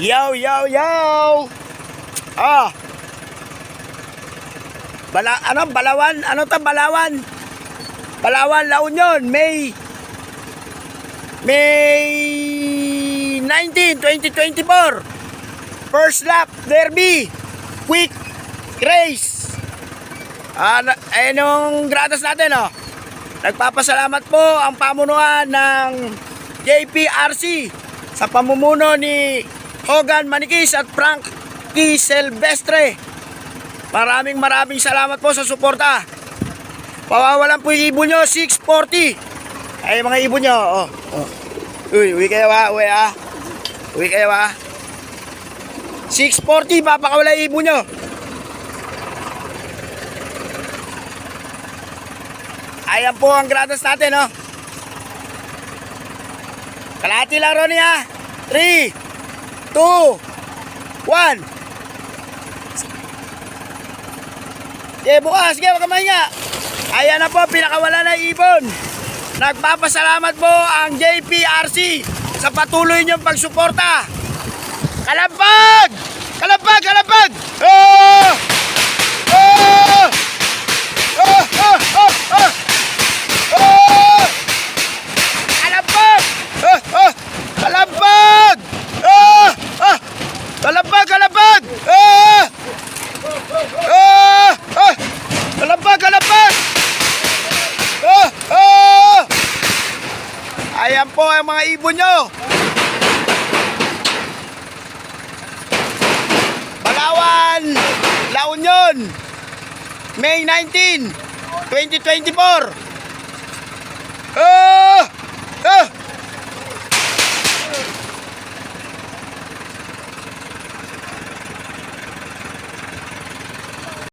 Yo, yo, yo! Ah! Balawan? Ano to, Balawan? Balawan, La Union, May 19, 2024. First lap, derby. Quick race. Nung gratas natin, oh. Nagpapasalamat po ang pamunuan ng JPRC sa pamumuno ni Hogan Manikis at Frankie Silvestre. Maraming salamat po sa suporta. Pawawalan po yung ibon nyo, 640. Ay mga ibon nyo, oh. Uwi kayo ha, uwi kayo ha. 640, papakawala yung ibon nyo. Ayan po ang gratas natin, oh. Kalahati lang, Ronnie, ha. 3, 2, 1. Okay, bukas. Sige, wag ka mahinga. Ayan na po, pinakawala na ibon. Nagpapasalamat po ang JPRC sa patuloy niyong pagsuporta. Kalampag! Kalampag! Kalampag! Oh! Oh! Oh! Oh! Oh! Oh! Oh! Kalampag! Oh! Oh! Kalampag! Oh! Oh! Kalampag! Kalampag! Oh! Oh! Oh! Kalampag! Kalampag! Oh! Oh! Ayan po ang mga ibon nyo. Balawan, La Union, May 19, 2024. Oh!